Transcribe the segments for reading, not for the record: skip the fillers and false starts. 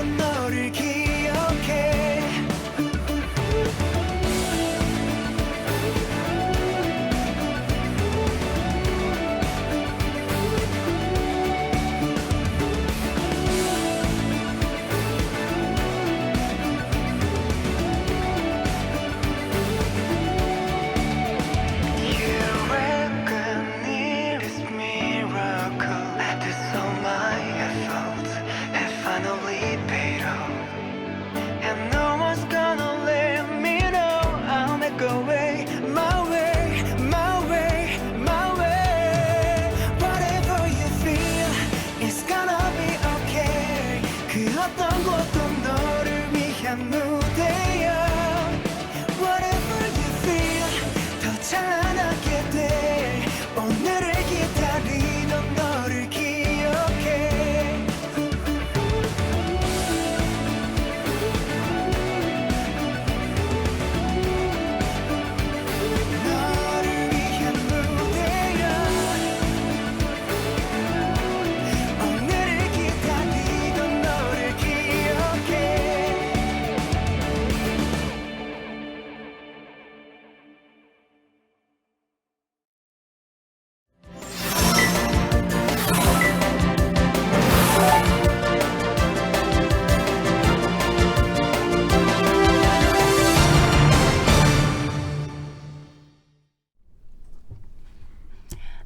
달리던 너를 기억해.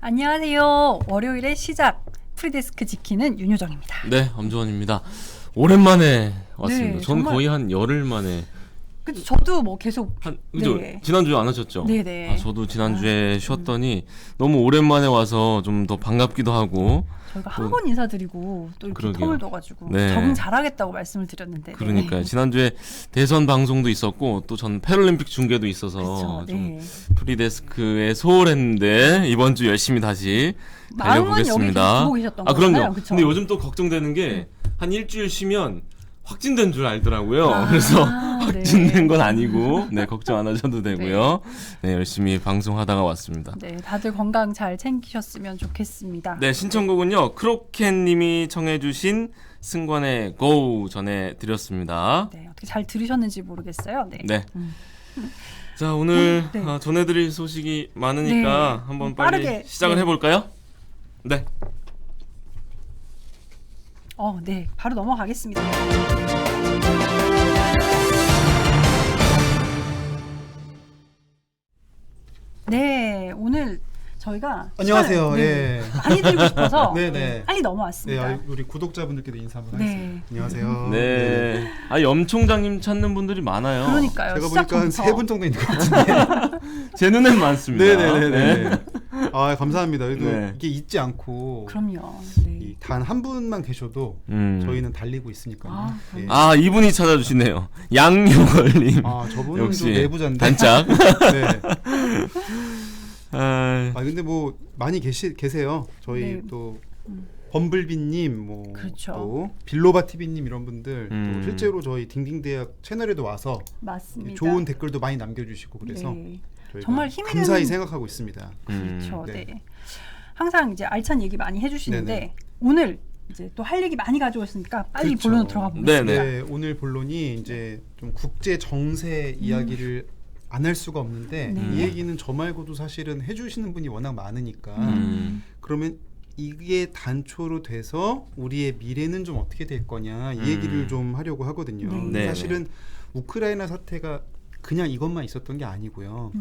안녕하세요. 월요일의 시작 프리데스크 지키는 윤효정입니다. 네, 엄주원입니다. 오랜만에 왔습니다. 네, 전 정말... 거의 한 열흘 만에. 근데 저도 뭐 계속 그죠? 네. 지난주에 안 하셨죠? 네네. 아, 저도 지난주에 쉬었더니 너무 오랜만에 와서 좀 더 반갑기도 하고. 저희가 학원 인사드리고 또 이렇게 그러게요. 텀을 둬가지고 네. 적응 잘하겠다고 말씀을 드렸는데. 그러니까요. 네. 지난주에 대선 방송도 있었고 또 전 패럴림픽 중계도 있어서 그쵸, 좀 네. 프리데스크에 소홀했는데 이번 주 열심히 다시 마음은 여기 달려보겠습니다. 두고 계셨던 아, 거잖아요. 그럼요. 그쵸? 근데 요즘 또 걱정되는 게 한 일주일 쉬면 확진된 줄 알더라고요. 그래서 확진된 건 아니고 네, 걱정 안 하셔도 되고요. 네, 열심히 방송하다가 왔습니다. 네, 다들 건강 잘 챙기셨으면 좋겠습니다. 네, 신청곡은요. 크로켓님이 청해주신 승관의 GO 전해드렸습니다. 네, 어떻게 잘 들으셨는지 모르겠어요. 네. 네. 자, 오늘 네. 전해드릴 소식이 많으니까 네. 한번 빨리 빠르게, 시작을 네. 해볼까요? 네. 네, 바로 넘어가겠습니다. 네, 오늘 저희가 안녕하세요. 시간을, 예. 많이 드리고 싶어서 네네. 빨리 네, 넘어왔습니다. 우리 구독자분들께도 인사 한번 네. 하겠습니다. 안녕하세요. 네. 아, 염총장님 찾는 분들이 많아요. 그러니까요. 제가 시작 보니까 한 전부터. 3분 정도 있는 것 같은데. 제 눈엔 많습니다. 네네네네. 아, 감사합니다. 그래도 네. 이게 잊지 않고 그럼요. 네. 단 한 분만 계셔도 저희는 달리고 있으니까요. 아, 예. 아, 이분이 찾아주시네요. 양요걸님. 저분은 역시 좀 내부자인데. 단짝. 네. 아, 근데 뭐 많이 계세요. 저희 네. 또 범블비님, 뭐 그렇죠. 또 빌로바 TV님 이런 분들 또 실제로 저희 딩딩대학 채널에도 와서 맞습니다. 좋은 댓글도 많이 남겨주시고 그래서 네. 저희가 정말 힘이 감사히 되는- 생각하고 있습니다. 그렇죠. 네. 네. 항상 이제 알찬 얘기 많이 해주시는데 네네. 오늘 이제 또 할 얘기 많이 가져오셨으니까 빨리 그렇죠. 본론으로 들어가 보겠습니다. 네네. 네, 오늘 본론이 이제 좀 국제 정세 이야기를 안 할 수가 없는데 네. 이 얘기는 저 말고도 사실은 해주시는 분이 워낙 많으니까 그러면 이게 단초로 돼서 우리의 미래는 좀 어떻게 될 거냐 이 얘기를 좀 하려고 하거든요. 네. 사실은 우크라이나 사태가 그냥 이것만 있었던 게 아니고요.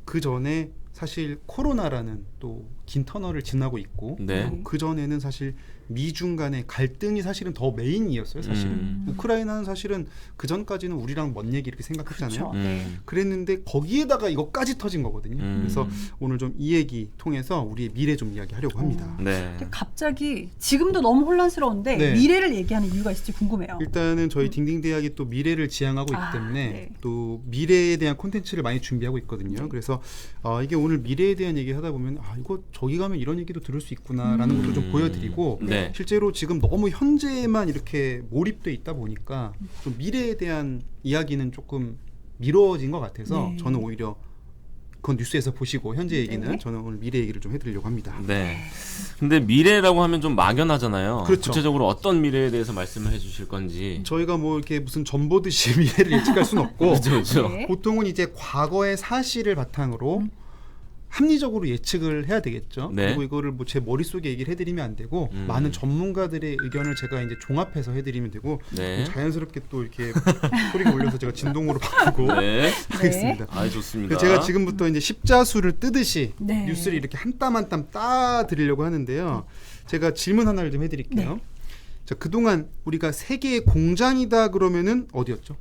그 전에 사실 코로나라는 또 긴 터널을 지나고 있고 네. 그 전에는 사실 미중 간의 갈등이 사실은 더 메인이었어요. 사실은 우크라이나는 사실은 그 전까지는 우리랑 먼 얘기 이렇게 생각했잖아요. 그렇죠. 네. 그랬는데 거기에다가 이것까지 터진 거거든요. 그래서 오늘 좀 이 얘기 통해서 우리의 미래 좀 이야기하려고 합니다. 네. 근데 갑자기 지금도 너무 혼란스러운데 네. 미래를 얘기하는 이유가 있을지 궁금해요. 일단은 저희 딩딩대학이 또 미래를 지향하고 있기 때문에 네. 또 미래에 대한 콘텐츠를 많이 준비하고 있거든요. 그래서 이게 오늘 미래에 대한 얘기 하다 보면 이거 저기 가면 이런 얘기도 들을 수 있구나라는 것도 좀 보여드리고 네. 실제로 지금 너무 현재에만 이렇게 몰입돼 있다 보니까 좀 미래에 대한 이야기는 조금 미뤄진 것 같아서 네. 저는 오히려 그건 뉴스에서 보시고 현재 얘기는 네. 저는 오늘 미래 얘기를 좀 해드리려고 합니다. 네. 근데 미래라고 하면 좀 막연하잖아요. 그렇죠. 구체적으로 어떤 미래에 대해서 말씀을 해주실 건지. 저희가 뭐 이렇게 무슨 전 보듯이 미래를 예측할 수는 없고 그렇죠, 그렇죠. 네. 보통은 이제 과거의 사실을 바탕으로 합리적으로 예측을 해야 되겠죠. 네. 그리고 이거를 뭐 제 머릿속에 얘기를 해드리면 안 되고 많은 전문가들의 의견을 제가 이제 종합해서 해드리면 되고 네. 자연스럽게 또 이렇게 소리가 울려서 제가 진동으로 바꾸고 네. 하겠습니다. 아, 좋습니다. 그래서 제가 지금부터 이제 십자수를 뜨듯이 네. 뉴스를 이렇게 한 땀 한 땀 따 드리려고 하는데요. 제가 질문 하나를 좀 해드릴게요. 네. 자, 그동안 우리가 세계의 공장이다 그러면은 어디였죠?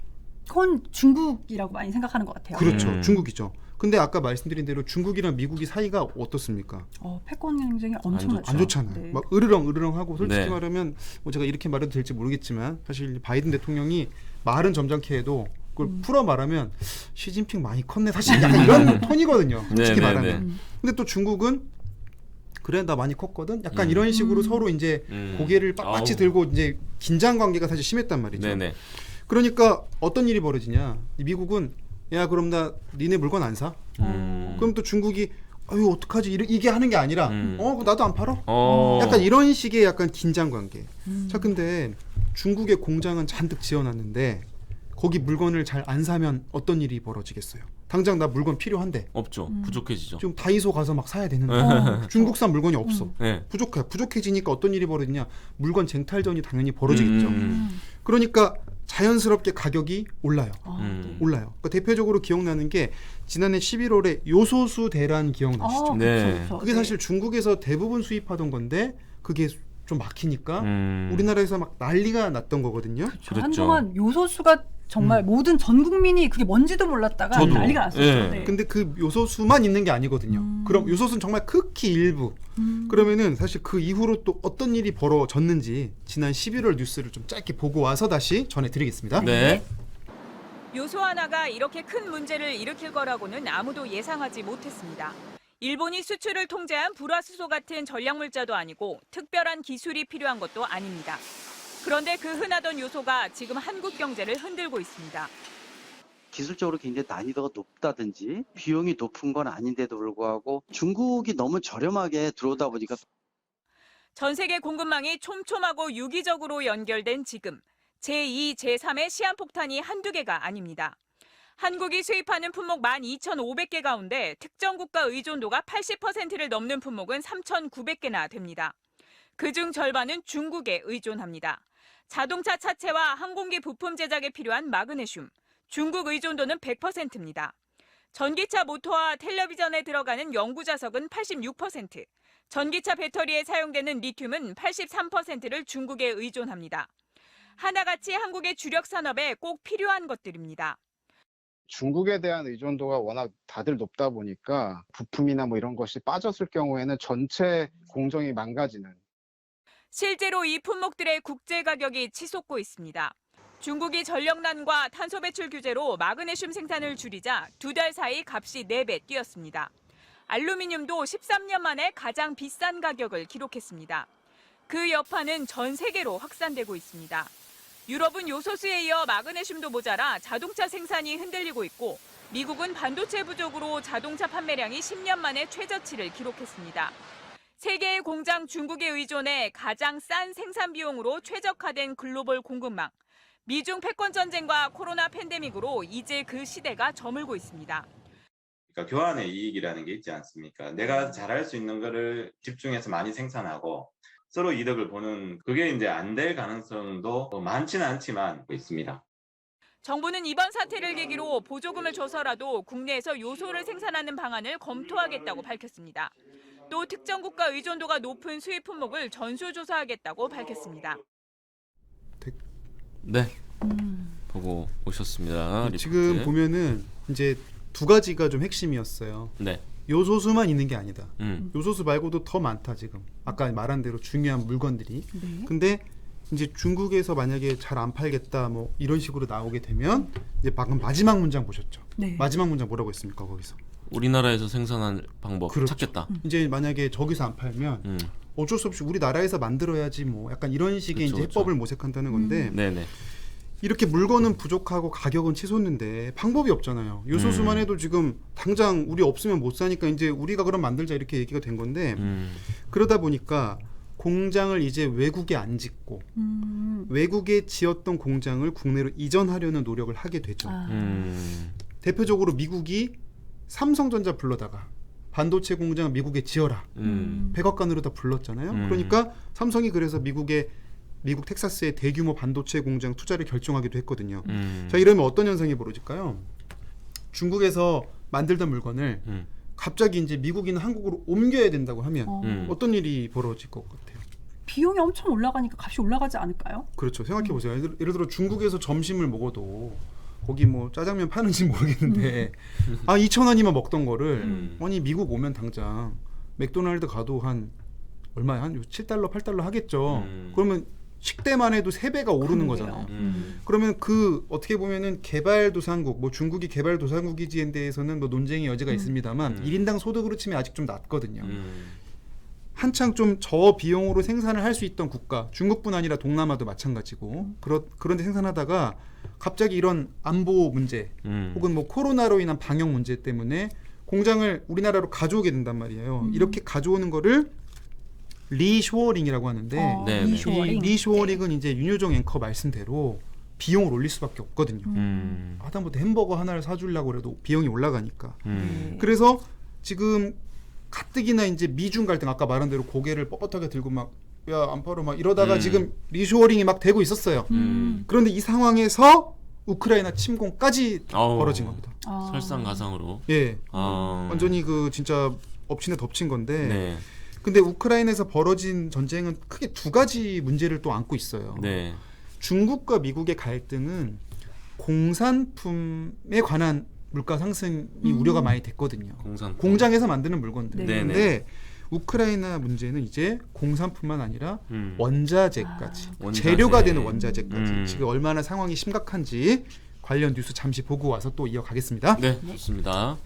그건 중국이라고 많이 생각하는 것 같아요. 그렇죠. 중국이죠. 근데 아까 말씀드린 대로 중국이랑 미국이 사이가 어떻습니까? 패권 경쟁이 엄청나죠. 안 좋잖아요. 네. 막 으르렁하고 솔직히 네. 말하면 뭐 제가 이렇게 말해도 될지 모르겠지만 사실 바이든 대통령이 말은 점잖게 해도 그걸 풀어 말하면 시진핑 많이 컸네 사실 약간 이런 톤이거든요. 솔직히 네, 네, 말하면. 네. 근데 또 중국은 그래 나 많이 컸거든. 약간 이런 식으로 서로 이제 고개를 빳빳이 아우. 들고 이제 긴장 관계가 사실 심했단 말이죠. 네네. 그러니까 어떤 일이 벌어지냐? 미국은 야 그럼 나 니네 물건 안 사? 그럼 또 중국이 아유 어떡하지 이게 하는 게 아니라 나도 안 팔어? 약간 이런 식의 약간 긴장 관계. 자 근데 중국의 공장은 잔뜩 지어놨는데 거기 물건을 잘 안 사면 어떤 일이 벌어지겠어요? 당장 나 물건 필요한데 없죠. 부족해지죠. 좀 다이소 가서 막 사야 되는데 그렇죠. 중국산 물건이 없어. 네. 부족해지니까 어떤 일이 벌어지냐? 물건 쟁탈전이 당연히 벌어지겠죠. 그러니까 자연스럽게 가격이 올라요. 네. 올라요. 그러니까 대표적으로 기억나는 게 지난해 11월에 요소수 대란 기억나시죠? 네. 그렇죠. 그게 사실 중국에서 대부분 수입하던 건데 그게 좀 막히니까 우리나라에서 막 난리가 났던 거거든요. 그렇죠. 한동안 요소수가 정말 모든 전 국민이 그게 뭔지도 몰랐다가 저도. 난리가 났었죠. 네. 네. 근데 그 요소수만 있는 게 아니거든요. 그럼 요소수는 정말 극히 일부. 그러면은 사실 그 이후로 또 어떤 일이 벌어졌는지 지난 11월 뉴스를 좀 짧게 보고 와서 다시 전해드리겠습니다. 네. 요소 하나가 이렇게 큰 문제를 일으킬 거라고는 아무도 예상하지 못했습니다. 일본이 수출을 통제한 불화수소 같은 전략물자도 아니고 특별한 기술이 필요한 것도 아닙니다. 그런데 그 흔하던 요소가 지금 한국 경제를 흔들고 있습니다. 기술적으로 굉장히 난이도가 높다든지 비용이 높은 건 아닌데도 불구하고 중국이 너무 저렴하게 들어오다 보니까 전 세계 공급망이 촘촘하고 유기적으로 연결된 지금 제2, 제3의 시한폭탄이 한두 개가 아닙니다. 한국이 수입하는 품목 12,500개 가운데 특정 국가 의존도가 80%를 넘는 품목은 3,900개나 됩니다. 그중 절반은 중국에 의존합니다. 자동차 차체와 항공기 부품 제작에 필요한 마그네슘, 중국 의존도는 100%입니다. 전기차 모터와 텔레비전에 들어가는 연구자석은 86%, 전기차 배터리에 사용되는 리튬은 83%를 중국에 의존합니다. 하나같이 한국의 주력 산업에 꼭 필요한 것들입니다. 중국에 대한 의존도가 워낙 다들 높다 보니까 부품이나 뭐 이런 것이 빠졌을 경우에는 전체 공정이 망가지는. 실제로 이 품목들의 국제 가격이 치솟고 있습니다. 중국이 전력난과 탄소 배출 규제로 마그네슘 생산을 줄이자 2달 사이 값이 4배 뛰었습니다. 알루미늄도 13년 만에 가장 비싼 가격을 기록했습니다. 그 여파는 전 세계로 확산되고 있습니다. 유럽은 요소수에 이어 마그네슘도 모자라 자동차 생산이 흔들리고 있고 미국은 반도체 부족으로 자동차 판매량이 10년 만에 최저치를 기록했습니다. 세계의 공장 중국에 의존해 가장 싼 생산 비용으로 최적화된 글로벌 공급망. 미중 패권 전쟁과 코로나 팬데믹으로 이제 그 시대가 저물고 있습니다. 그러니까 교환의 이익이라는 게 있지 않습니까? 내가 잘할 수 있는 거를 집중해서 많이 생산하고 서로 이득을 보는 그게 이제 안 될 가능성도 많지는 않지만 있습니다. 정부는 이번 사태를 계기로 보조금을 줘서라도 국내에서 요소를 생산하는 방안을 검토하겠다고 밝혔습니다. 또 특정 국가 의존도가 높은 수입 품목을 전수조사하겠다고 밝혔습니다. 네. 보고 오셨습니다. 지금 리포트. 보면은 이제 두 가지가 좀 핵심이었어요. 네. 요소수만 있는 게 아니다. 요소수 요소수 말고도 더 많다 지금. 아까 말한 대로 중요한 물건들이. 네. 근데 이제 중국에서 만약에 잘 안 팔겠다 뭐 이런 식으로 나오게 되면 이제 방금 마지막 문장 보셨죠? 네. 마지막 문장 뭐라고 했습니까 거기서? 우리나라에서 생산할 방법 그렇죠. 찾겠다. 이제 만약에 저기서 안 팔면 어쩔 수 없이 우리 나라에서 만들어야지 뭐 약간 이런 식의 그렇죠, 이제 해법을 모색한다는 건데 네네. 이렇게 물건은 부족하고 가격은 치솟는데 방법이 없잖아요. 요소수만 해도 지금 당장 우리 없으면 못 사니까 이제 우리가 그럼 만들자 이렇게 얘기가 된 건데 그러다 보니까 공장을 이제 외국에 안 짓고 외국에 지었던 공장을 국내로 이전하려는 노력을 하게 되죠. 대표적으로 미국이 삼성전자 불러다가 반도체 공장을 미국에 지어라. 백악관으로 다 불렀잖아요. 그러니까 삼성이 그래서 미국 텍사스의 대규모 반도체 공장 투자를 결정하기도 했거든요. 자, 이러면 어떤 현상이 벌어질까요? 중국에서 만들던 물건을 갑자기 이제 미국이나 한국으로 옮겨야 된다고 하면 어떤 일이 벌어질 것 같아요? 비용이 엄청 올라가니까 값이 올라가지 않을까요? 그렇죠. 생각해 보세요. 예를 들어 중국에서 점심을 먹어도 거기 뭐 짜장면 파는지 모르겠는데 2,000원이면 먹던 거를 아니 미국 오면 당장 맥도날드 가도 한 얼마야? 한 $7, $8 하겠죠. 그러면 식대만 해도 3배가 오르는 거잖아요. 그러면 그 어떻게 보면은 개발도상국, 뭐 중국이 개발도상국이지에 대해서는 뭐 논쟁의 여지가 있습니다만 1인당 소득으로 치면 아직 좀 낮거든요. 한창 좀 저비용으로 생산을 할 수 있던 국가, 중국뿐 아니라 동남아도 마찬가지고 그런데 생산하다가 갑자기 이런 안보 문제 혹은 뭐 코로나로 인한 방역 문제 때문에 공장을 우리나라로 가져오게 된단 말이에요. 이렇게 가져오는 거를 리쇼어링이라고 하는데 이 리쇼어링은 이제 윤효정 앵커 말씀대로 비용을 올릴 수밖에 없거든요. 하다못해 햄버거 하나를 사주려고 해도 비용이 올라가니까. 그래서 지금 가뜩이나 이제 미중 갈등 아까 말한 대로 고개를 뻣뻣하게 들고 막 야 안 팔어 막 이러다가 지금 리쇼어링이 막 되고 있었어요. 그런데 이 상황에서 우크라이나 침공까지 벌어진 겁니다. 설상가상으로. 예, 완전히 그 진짜 엎친데 덮친 건데. 네. 근데 우크라이나에서 벌어진 전쟁은 크게 두 가지 문제를 또 안고 있어요. 네. 중국과 미국의 갈등은 공산품에 관한 물가 상승이 우려가 많이 됐거든요. 공장에서 만드는 물건들. 그런데 우크라이나 문제는 이제 공산품만 아니라 원자재까지, 재료가 되는 원자재까지 지금 얼마나 상황이 심각한지 관련 뉴스 잠시 보고 와서 또 이어가겠습니다. 네, 좋습니다.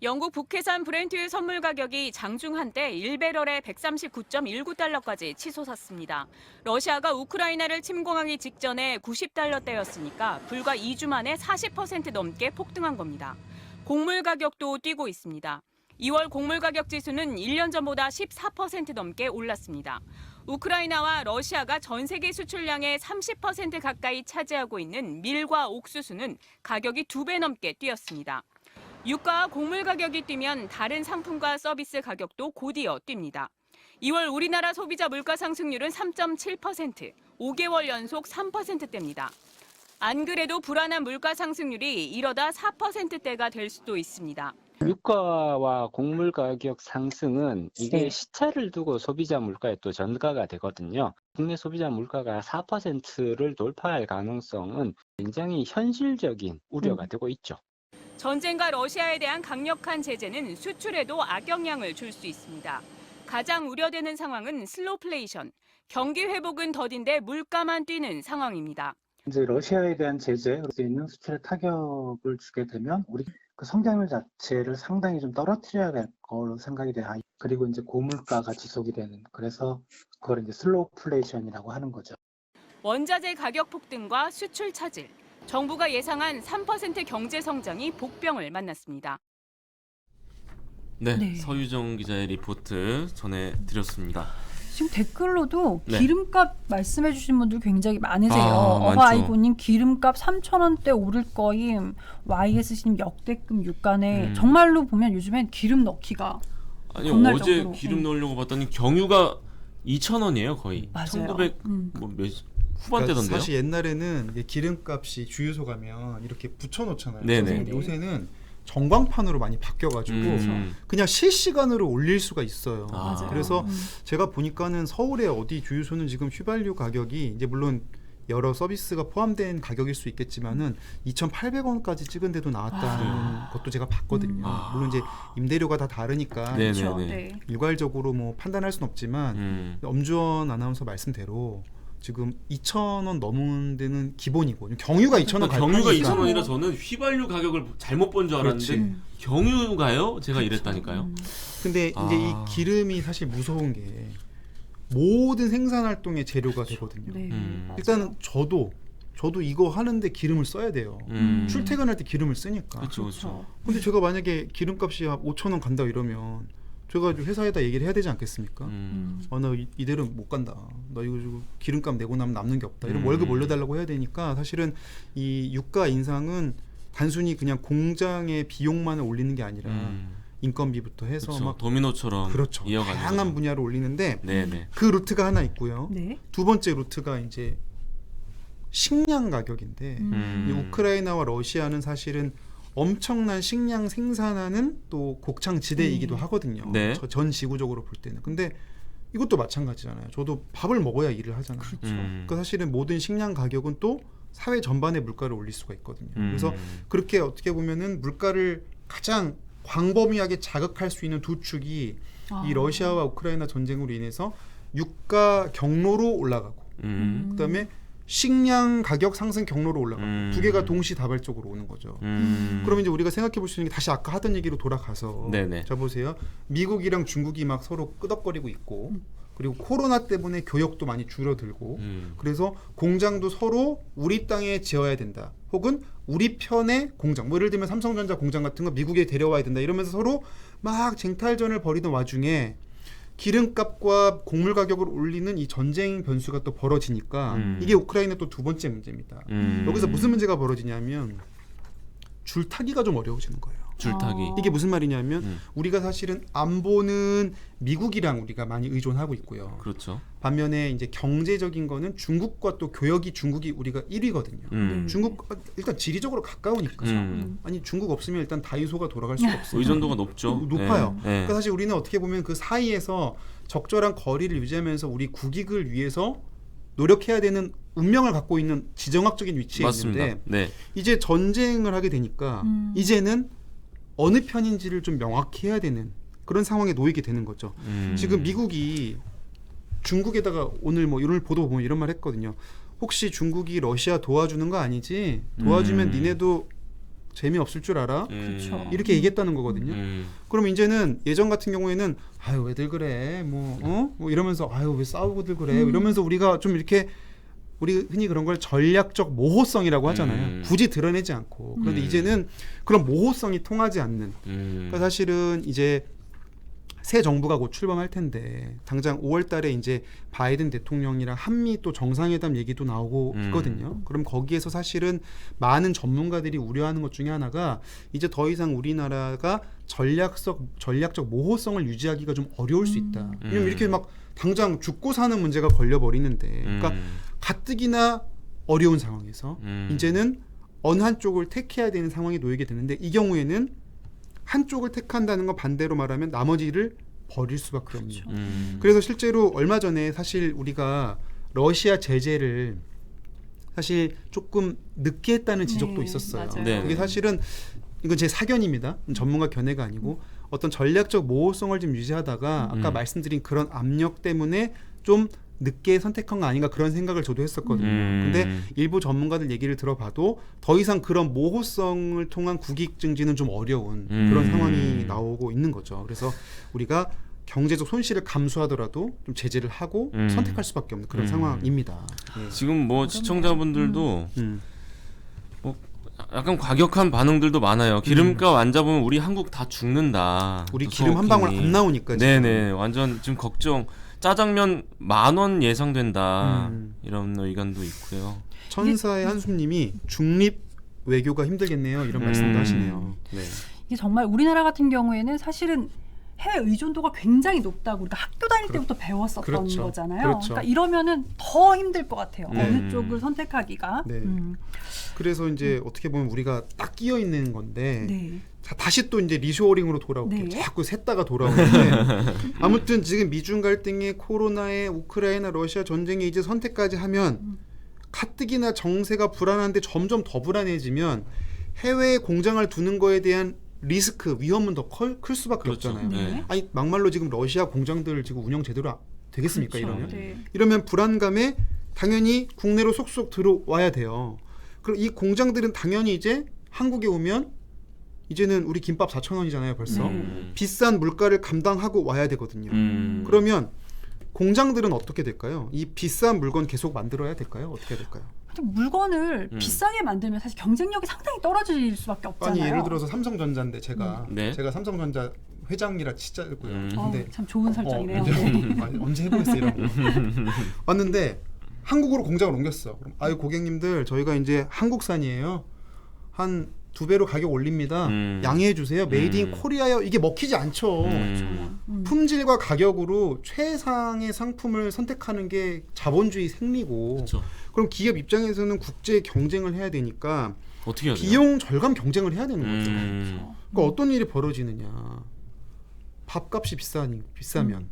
영국 북해산 브렌트유 선물 가격이 장중 한때 1배럴에 139.19달러까지 치솟았습니다. 러시아가 우크라이나를 침공하기 직전에 90달러대였으니까 불과 2주 만에 40% 넘게 폭등한 겁니다. 곡물 가격도 뛰고 있습니다. 2월 곡물 가격 지수는 1년 전보다 14% 넘게 올랐습니다. 우크라이나와 러시아가 전 세계 수출량의 30% 가까이 차지하고 있는 밀과 옥수수는 가격이 2배 넘게 뛰었습니다. 유가와 곡물 가격이 뛰면 다른 상품과 서비스 가격도 곧이어 뜁니다. 2월 우리나라 소비자 물가 상승률은 3.7%, 5개월 연속 3%대입니다. 안 그래도 불안한 물가 상승률이 이러다 4%대가 될 수도 있습니다. 유가와 곡물 가격 상승은 이게 시차를 두고 소비자 물가에 또 전가가 되거든요. 국내 소비자 물가가 4%를 돌파할 가능성은 굉장히 현실적인 우려가 되고 있죠. 전쟁과 러시아에 대한 강력한 제재는 수출에도 악영향을 줄 수 있습니다. 가장 우려되는 상황은 슬로플레이션, 경기 회복은 더딘데 물가만 뛰는 상황입니다. 이제 러시아에 대한 제재로 있는 수출에 타격을 주게 되면 우리 그 성장률 자체를 상당히 좀 떨어뜨려야 될 걸로 생각이 돼요. 그리고 이제 고물가가 지속이 되는, 그래서 그걸 이제 슬로플레이션이라고 하는 거죠. 원자재 가격 폭등과 수출 차질, 정부가 예상한 3% 경제 성장이 복병을 만났습니다. 네, 서유정 기자의 리포트 전해드렸습니다. 지금 댓글로도 네. 기름값 말씀해 주신 분들 굉장히 많으세요. 많죠. 어바이고님 기름값 3,000원대 오를 거임. YSC님 역대급 유가네. 정말로 보면 요즘엔 기름 넣기가 아니 겁날 어제 정도로. 기름 넣으려고 봤더니 경유가 2,000원이에요 거의. 맞아요. 1900 뭐 몇 후반대던데요. 사실 옛날에는 이게 기름값이 주유소 가면 이렇게 붙여놓잖아요. 네네. 요새는 전광판으로 많이 바뀌어가지고 그냥 실시간으로 올릴 수가 있어요. 맞아요. 그래서 제가 보니까는 서울의 어디 주유소는 지금 휘발유 가격이 이제 물론 여러 서비스가 포함된 가격일 수 있겠지만은 2,800원까지 찍은 데도 나왔다는 것도 제가 봤거든요. 물론 이제 임대료가 다 다르니까 그렇죠. 네. 일괄적으로 뭐 판단할 수는 없지만 엄주원 아나운서 말씀대로 지금 2,000원 넘은 데는 기본이고 경유가 2,000원 경유가 2,000원이라 저는 휘발유 가격을 잘못 본 줄 알았는데 경유가요? 제가 이랬다니까요. 근데 이제 이 기름이 사실 무서운 게 모든 생산 활동의 재료가 되거든요. 네. 일단은 저도 저도 이거 하는데 기름을 써야 돼요. 출퇴근할 때 기름을 쓰니까. 그렇죠. 근데 제가 만약에 기름값이 5,000원 간다 이러면 제가 회사에다 얘기를 해야 되지 않겠습니까? 나 이대로 못 간다. 나 이거 기름값 내고 나면 남는 게 없다. 이런 월급 올려달라고 해야 되니까 사실은 이 유가 인상은 단순히 그냥 공장의 비용만을 올리는 게 아니라 인건비부터 해서 그렇죠. 막 도미노처럼 그렇죠. 이어가는 다양한 거죠. 분야로 올리는데 네네. 그 루트가 하나 있고요. 네. 두 번째 루트가 이제 식량 가격인데 이 우크라이나와 러시아는 사실은 엄청난 식량 생산하는 또 곡창지대이기도 하거든요. 네. 전 지구적으로 볼 때는. 근데 이것도 마찬가지잖아요. 저도 밥을 먹어야 일을 하잖아요. 그러니까 사실은 모든 식량 가격은 또 사회 전반의 물가를 올릴 수가 있거든요. 그래서 그렇게 어떻게 보면은 물가를 가장 광범위하게 자극할 수 있는 두 축이 이 러시아와 우크라이나 전쟁으로 인해서 유가 경로로 올라가고 그다음에 식량 가격 상승 경로로 올라가고 두 개가 동시다발적으로 오는 거죠. 그러면 이제 우리가 생각해 볼 수 있는 게 다시 아까 하던 얘기로 돌아가서 네네. 자 보세요. 미국이랑 중국이 막 서로 끄덕거리고 있고 그리고 코로나 때문에 교역도 많이 줄어들고 그래서 공장도 서로 우리 땅에 지어야 된다. 혹은 우리 편의 공장, 뭐 예를 들면 삼성전자 공장 같은 거 미국에 데려와야 된다. 이러면서 서로 막 쟁탈전을 벌이던 와중에 기름값과 곡물 가격을 올리는 이 전쟁 변수가 또 벌어지니까 이게 우크라이나 또 두 번째 문제입니다. 여기서 무슨 문제가 벌어지냐면 줄타기가 좀 어려워지는 거예요. 줄타기. 이게 무슨 말이냐면 우리가 사실은 안보는 미국이랑 우리가 많이 의존하고 있고요. 그렇죠. 반면에 이제 경제적인 거는 중국과 또 교역이 중국이 우리가 1위거든요. 중국 일단 지리적으로 가까우니까. 아니 중국 없으면 일단 다이소가 돌아갈 수가 없어요. 의존도가 높죠. 높아요. 네. 그러니까 사실 우리는 어떻게 보면 그 사이에서 적절한 거리를 유지하면서 우리 국익을 위해서 노력해야 되는 운명을 갖고 있는 지정학적인 위치에 맞습니다. 있는데 네. 이제 전쟁을 하게 되니까 이제는 어느 편인지를 좀 명확히 해야 되는 그런 상황에 놓이게 되는 거죠. 지금 미국이 중국에다가 오늘 보도 보면 이런 말 했거든요. 혹시 중국이 러시아 도와주는 거 아니지? 도와주면 니네도 재미없을 줄 알아? 그렇죠. 이렇게 얘기했다는 거거든요. 그럼 이제는 예전 같은 경우에는 아유 왜들 그래 뭐 이러면서 아유 왜 싸우고들 그래 이러면서 우리가 좀 이렇게 우리 흔히 그런 걸 전략적 모호성이라고 하잖아요. 굳이 드러내지 않고. 그런데 이제는 그런 모호성이 통하지 않는. 그러니까 사실은 이제 새 정부가 곧 출범할 텐데 당장 5월 달에 이제 바이든 대통령이랑 한미 또 정상회담 얘기도 나오고 있거든요. 그럼 거기에서 사실은 많은 전문가들이 우려하는 것 중에 하나가 이제 더 이상 우리나라가 전략적 모호성을 유지하기가 좀 어려울 수 있다. 왜냐면 이렇게 막 당장 죽고 사는 문제가 걸려버리는데 그러니까 가뜩이나 어려운 상황에서 이제는 어느 한쪽을 택해야 되는 상황에 놓이게 되는데 이 경우에는 한쪽을 택한다는 건 반대로 말하면 나머지를 버릴 수밖에 없죠. 그래서 실제로 얼마 전에 사실 우리가 러시아 제재를 사실 조금 늦게 했다는 지적도 있었어요. 맞아요. 그게 사실은 이건 제 사견입니다. 전문가 견해가 아니고 어떤 전략적 모호성을 좀 유지하다가 아까 말씀드린 그런 압력 때문에 좀 늦게 선택한 거 아닌가 그런 생각을 저도 했었거든요. 근데 일부 전문가들 얘기를 들어봐도 더 이상 그런 모호성을 통한 국익 증진은 좀 어려운 그런 상황이 나오고 있는 거죠. 그래서 우리가 경제적 손실을 감수하더라도 좀 제재를 하고 선택할 수밖에 없는 그런 상황입니다. 예. 지금 뭐 시청자분들도 뭐 약간 과격한 반응들도 많아요. 기름값 안 잡으면 우리 한국 다 죽는다. 우리 기름 한 방울 안 나오니까. 네네. 완전 지금 걱정. 짜장면 10,000원 예상된다. 이런 의견도 있고요. 천사의 한숨님이 중립 외교가 힘들겠네요. 이런 말씀도 하시네요. 네. 이게 정말 우리나라 같은 경우에는 사실은 해외 의존도가 굉장히 높다고 우리가 학교 다닐 때부터 배웠었던 그렇죠. 거잖아요. 그렇죠. 그러니까 이러면은 더 힘들 것 같아요. 어느 쪽을 선택하기가. 네. 그래서 이제 어떻게 보면 우리가 딱 끼어 있는 건데 네. 자, 다시 또 이제 리쇼어링으로 돌아올게요. 네. 자꾸 샜다가 돌아오는데 아무튼 지금 미중 갈등에 코로나에 우크라이나 러시아 전쟁에 이제 선택까지 하면 가뜩이나 정세가 불안한데 점점 더 불안해지면 해외에 공장을 두는 거에 대한 리스크, 위험은 더 클 수밖에 그렇죠. 없잖아요. 네. 아니 막말로 지금 러시아 공장들 지금 운영 제대로 되겠습니까? 그렇죠. 이러면 네. 이러면 불안감에 당연히 국내로 속속 들어와야 돼요. 그럼 이 공장들은 당연히 이제 한국에 오면 이제는 우리 김밥 4,000원이잖아요 벌써. 비싼 물가를 감당하고 와야 되거든요. 그러면 공장들은 어떻게 될까요? 이 비싼 물건 계속 만들어야 될까요? 어떻게 될까요? 근데 물건을 비싸게 만들면 사실 경쟁력이 상당히 떨어질 수밖에 없잖아요. 아니 예를 들어서 삼성전자인데 제가 네. 삼성전자 회장이라 진짜 고요. 근데 참 좋은 설정이네요. 언제 해보겠어 이런 거. 왔는데 한국으로 공장을 옮겼어. 그럼 아유 고객님들 저희가 이제 한국산이에요. 한 2배로 가격 올립니다. 양해해 주세요. 메이드 인 코리아요. 이게 먹히지 않죠. 품질과 가격으로 최상의 상품을 선택하는 게 자본주의 생리고. 그쵸. 그럼 기업 입장에서는 국제 경쟁을 해야 되니까 어떻게 해야 돼요? 비용 절감 경쟁을 해야 되는 거죠. 그러니까 어떤 일이 벌어지느냐. 밥값이 비싸면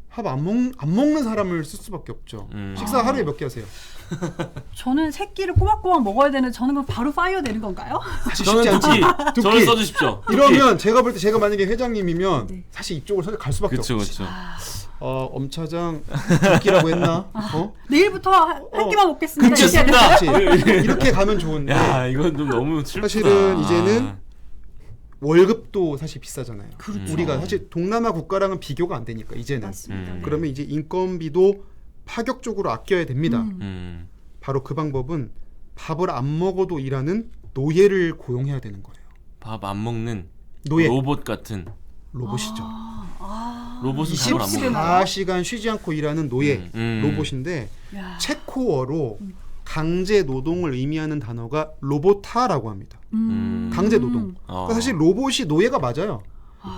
밥 안 먹는 사람을 쓸 수밖에 없죠. 식사 하루에 몇 개 하세요? 저는 세 끼를 꼬박꼬박 먹어야 되는 저는 그럼 바로 파이어 되는 건가요? 사실 저는 쉽지 않지. 두 저를 써주십시오. 이러면 제가 볼 때 제가 만약에 회장님이면 사실 이쪽으로 사실 갈 수밖에 그쵸, 없지. 그쵸. 엄차장 두 끼라고 했나? 내일부터 한 끼만 먹겠습니다. 끊겠습니다. 그렇지. 이렇게 가면 좋은데 야, 이건 좀 너무 슬프다. 사실은 이제는 월급도 사실 비싸잖아요. 그렇죠. 우리가 사실 동남아 국가랑은 비교가 안 되니까 이제는. 맞습니다. 네. 그러면 이제 인건비도 파격적으로 아껴야 됩니다. 바로 그 방법은 밥을 안 먹어도 일하는 노예를 고용해야 되는 거예요. 밥 안 먹는 노예. 로봇 같은 로봇이죠. 로봇은 밥을 안 먹는 24시간 쉬지 않고 일하는 노예 로봇인데 야. 체코어로 강제 노동을 의미하는 단어가 로보타라고 합니다. 강제 노동. 그러니까 사실 로봇이 노예가 맞아요.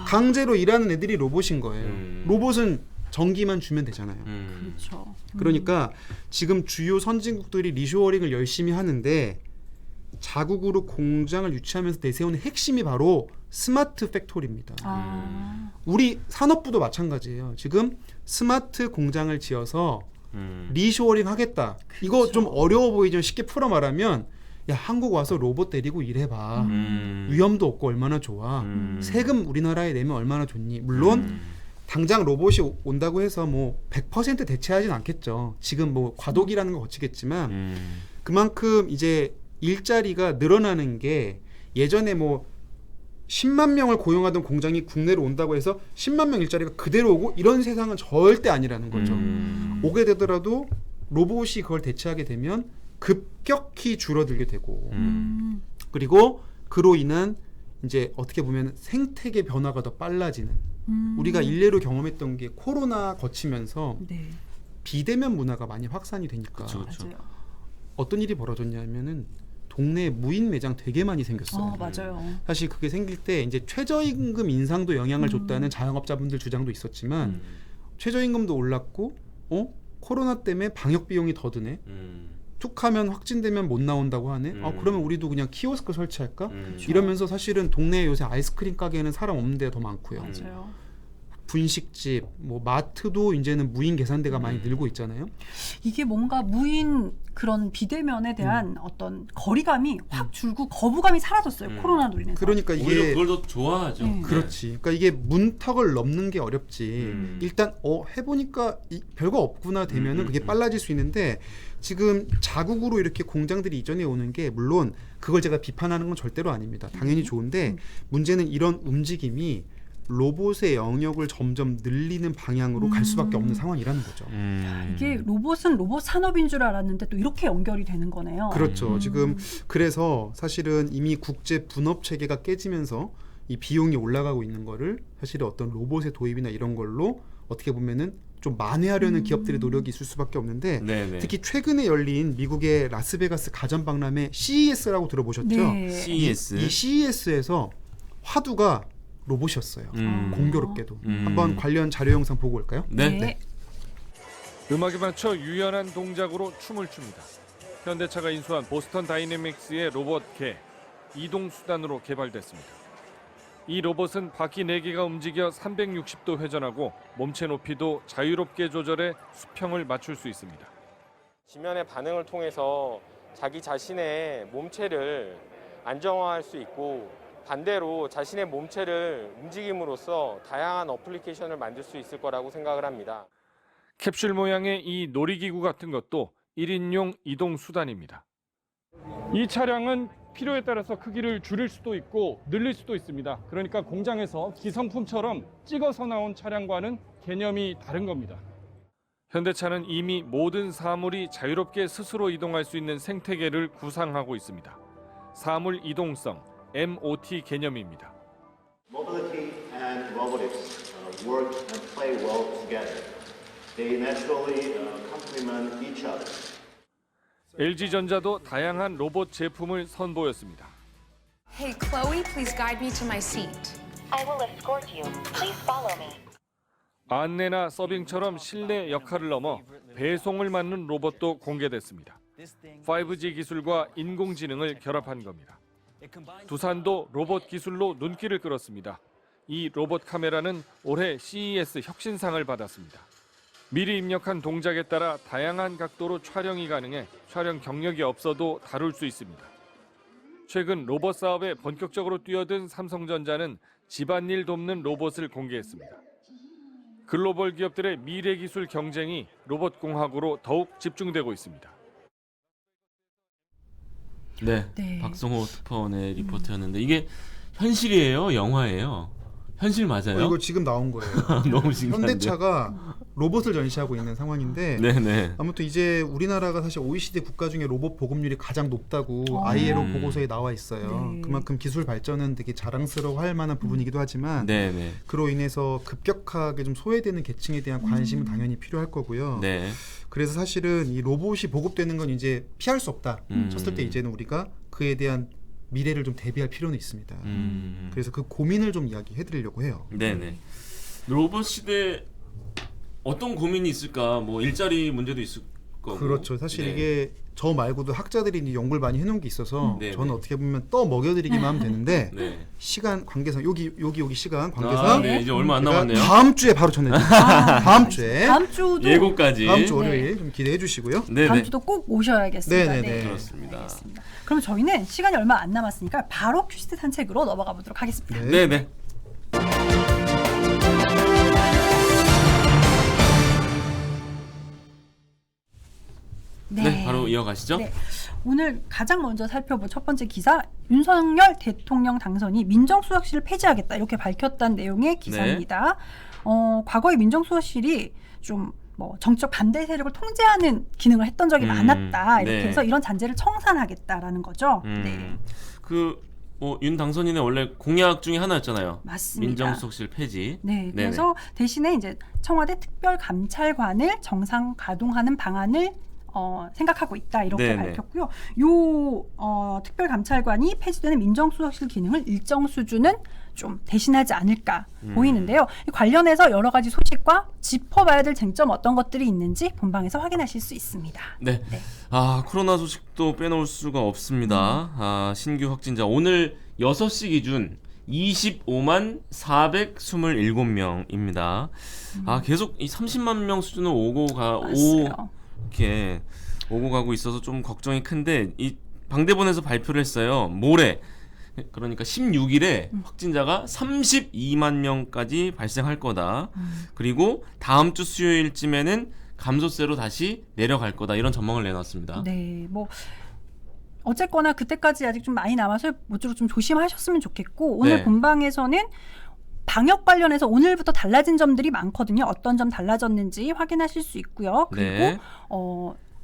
강제로 일하는 애들이 로봇인 거예요. 로봇은 전기만 주면 되잖아요. 그렇죠. 그러니까 지금 주요 선진국들이 리쇼어링을 열심히 하는데 자국으로 공장을 유치하면서 내세우는 핵심이 바로 스마트 팩토리입니다. 우리 산업부도 마찬가지예요. 지금 스마트 공장을 지어서 리쇼어링 하겠다. 그렇죠. 이거 좀 어려워 보이지만 쉽게 풀어 말하면 야 한국 와서 로봇 데리고 일해봐. 위험도 없고 얼마나 좋아. 세금 우리나라에 내면 얼마나 좋니. 물론 당장 로봇이 온다고 해서 뭐 100% 대체하진 않겠죠. 지금 뭐 과도기라는 거 거치겠지만 그만큼 이제 일자리가 늘어나는 게 예전에 뭐 10만 명을 고용하던 공장이 국내로 온다고 해서 10만 명 일자리가 그대로 오고 이런 세상은 절대 아니라는 거죠. 오게 되더라도 로봇이 그걸 대체하게 되면 급격히 줄어들게 되고 그리고 그로 인한 이제 어떻게 보면 생태계 변화가 더 빨라지는 우리가 일례로 경험했던 게 코로나 거치면서 네. 비대면 문화가 많이 확산이 되니까 그쵸, 그쵸. 맞아요. 어떤 일이 벌어졌냐면은 동네에 무인 매장 되게 많이 생겼어요. 맞아요. 사실 그게 생길 때 이제 최저임금 인상도 영향을 줬다는 자영업자분들 주장도 있었지만 최저임금도 올랐고 코로나 때문에 방역 비용이 더 드네. 툭하면 확진되면 못 나온다고 하네. 그러면 우리도 그냥 키오스크 설치할까? 이러면서 사실은 동네에 요새 아이스크림 가게는 사람 없는 데가 더 많고요. 맞아요. 분식집, 뭐 마트도 이제는 무인 계산대가 많이 늘고 있잖아요. 이게 뭔가 무인 그런 비대면에 대한 어떤 거리감이 확 줄고 거부감이 사라졌어요. 코로나로 인해서. 그러니까 오히려 이게 그걸 더 좋아하죠. 네. 그렇지. 그러니까 이게 문턱을 넘는 게 어렵지. 일단 해보니까 별거 없구나 되면은 그게 빨라질 수 있는데 지금 자국으로 이렇게 공장들이 이전해 오는 게 물론 그걸 제가 비판하는 건 절대로 아닙니다. 당연히 좋은데 문제는 이런 움직임이 로봇의 영역을 점점 늘리는 방향으로 갈 수밖에 없는 상황이라는 거죠. 이게 로봇은 로봇 산업인 줄 알았는데 또 이렇게 연결이 되는 거네요. 그렇죠. 지금 그래서 사실은 이미 국제 분업 체계가 깨지면서 이 비용이 올라가고 있는 거를 사실은 어떤 로봇의 도입이나 이런 걸로 어떻게 보면은 좀 만회하려는 기업들의 노력이 있을 수밖에 없는데 네네. 특히 최근에 열린 미국의 라스베가스 가전 박람회 CES라고 들어보셨죠? 네. CES. 이 CES에서 화두가 로봇이었어요. 공교롭게도. 한번 관련 자료 영상 보고 올까요? 네. 음악에 맞춰 유연한 동작으로 춤을 춥니다. 현대차가 인수한 보스턴 다이내믹스의 로봇 개, 이동 수단으로 개발됐습니다. 이 로봇은 바퀴 4개가 움직여 360도 회전하고 몸체 높이도 자유롭게 조절해 수평을 맞출 수 있습니다. 지면의 반응을 통해서 자기 자신의 몸체를 안정화할 수 있고 반대로 자신의 몸체를 움직임으로써 다양한 어플리케이션을 만들 수 있을 거라고 생각을 합니다. 캡슐 모양의 이 놀이기구 같은 것도 1인용 이동 수단입니다. 이 차량은 필요에 따라서 크기를 줄일 수도 있고 늘릴 수도 있습니다. 그러니까 공장에서 기성품처럼 찍어서 나온 차량과는 개념이 다른 겁니다. 현대차는 이미 모든 사물이 자유롭게 스스로 이동할 수 있는 생태계를 구상하고 있습니다. 사물 이동성, MOT 개념입니다. Mobility and robotics work and play well together. They naturally complement each other. LG전자도 다양한 로봇 제품을 선보였습니다. Hey, Chloe, please guide me to my seat. I will escort you. Please follow me. 안내나 서빙처럼 실내 역할을 넘어 배송을 맡는 로봇도 공개됐습니다. 5G 기술과 인공지능을 결합한 겁니다. 두산도 로봇 기술로 눈길을 끌었습니다. 이 로봇 카메라는 올해 CES 혁신상을 받았습니다. 미리 입력한 동작에 따라 다양한 각도로 촬영이 가능해 촬영 경력이 없어도 다룰 수 있습니다. 최근 로봇 사업에 본격적으로 뛰어든 삼성전자는 집안일 돕는 로봇을 공개했습니다. 글로벌 기업들의 미래 기술 경쟁이 로봇 공학으로 더욱 집중되고 있습니다. 네. 박성호 특파원의 리포트였는데 이게 현실이에요, 영화예요? 현실 맞아요? 이거 지금 나온 거예요. 너무 신기한데요. 현대차가 로봇을 전시하고 있는 상황인데 네네. 아무튼 이제 우리나라가 사실 OECD 국가 중에 로봇 보급률이 가장 높다고 ILO 보고서에 나와 있어요. 네. 그만큼 기술 발전은 되게 자랑스러워할 만한 부분이기도 하지만 네네. 그로 인해서 급격하게 좀 소외되는 계층에 대한 관심은 당연히 필요할 거고요. 네. 그래서 사실은 이 로봇이 보급되는 건 이제 피할 수 없다 쳤을 때 이제는 우리가 그에 대한 미래를 좀 대비할 필요는 있습니다. 그래서 그 고민을 좀 이야기해드리려고 해요. 네네. 로봇 시대 어떤 고민이 있을까? 뭐 일자리 문제도 있을 거고. 그렇죠. 사실 네. 이게 저 말고도 학자들이 이제 연구를 많이 해놓은 게 있어서 네, 저는 네. 어떻게 보면 떠 먹여드리기만 하면 되는데 네. 시간 관계상 여기 시간 관계상 네, 이제 얼마 안 남았네요. 다음 주에 바로 전해드릴게요. 다음 주에 다음 주도 예고까지. 다음 주 월요일 좀 기대해 주시고요. 네네. 다음 주도 꼭 오셔야겠습니다. 네네네. 네. 그렇습니다. 알겠습니다. 그럼 저희는 시간이 얼마 안 남았으니까 바로 퀴즈 산책으로 넘어가 보도록 하겠습니다. 네네. 네, 바로 이어가시죠. 네. 오늘 가장 먼저 살펴볼 첫 번째 기사, 윤석열 대통령 당선이 민정수석실을 폐지하겠다 이렇게 밝혔다는 내용의 기사입니다. 과거에 민정수석실이 좀 뭐 정치적 반대 세력을 통제하는 기능을 했던 적이 많았다 이렇게 네. 해서 이런 잔재를 청산하겠다라는 거죠. 네. 윤 당선인의 원래 공약 중에 하나였잖아요. 맞습니다. 민정수석실 폐지. 네, 그래서 대신에 이제 청와대 특별감찰관을 정상 가동하는 방안을 생각하고 있다 이렇게 네네. 밝혔고요. 요 특별감찰관이 폐지되는 민정수석실 기능을 일정 수준은 좀 대신하지 않을까 보이는데요. 관련해서 여러 가지 소식과 짚어봐야 될 쟁점 어떤 것들이 있는지 본방에서 확인하실 수 있습니다. 네. 코로나 소식도 빼놓을 수가 없습니다. 신규 확진자 오늘 6시 기준 25만 427명입니다. 계속 이 30만 명 수준을 이렇게 오고 가고 있어서 좀 걱정이 큰데 이 방대본에서 발표를 했어요. 모레 그러니까 16일에 확진자가 32만 명까지 발생할 거다. 그리고 다음 주 수요일쯤에는 감소세로 다시 내려갈 거다. 이런 전망을 내놨습니다. 네, 뭐 어쨌거나 그때까지 아직 좀 많이 남아서 모쪼록 좀 조심하셨으면 좋겠고 오늘 네. 본방에서는 방역 관련해서 오늘부터 달라진 점들이 많거든요. 어떤 점 달라졌는지 확인하실 수 있고요. 그리고 네.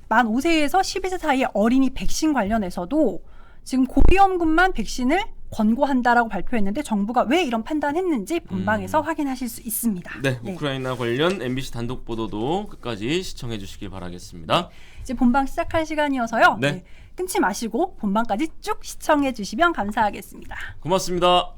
만 5세에서 12세 사이의 어린이 백신 관련해서도 지금 고위험군만 백신을 권고한다라고 발표했는데 정부가 왜 이런 판단했는지 본방에서 확인하실 수 있습니다. 네, 우크라이나 관련 MBC 단독 보도도 끝까지 시청해 주시길 바라겠습니다. 이제 본방 시작할 시간이어서요. 네. 끊지 마시고 본방까지 쭉 시청해 주시면 감사하겠습니다. 고맙습니다.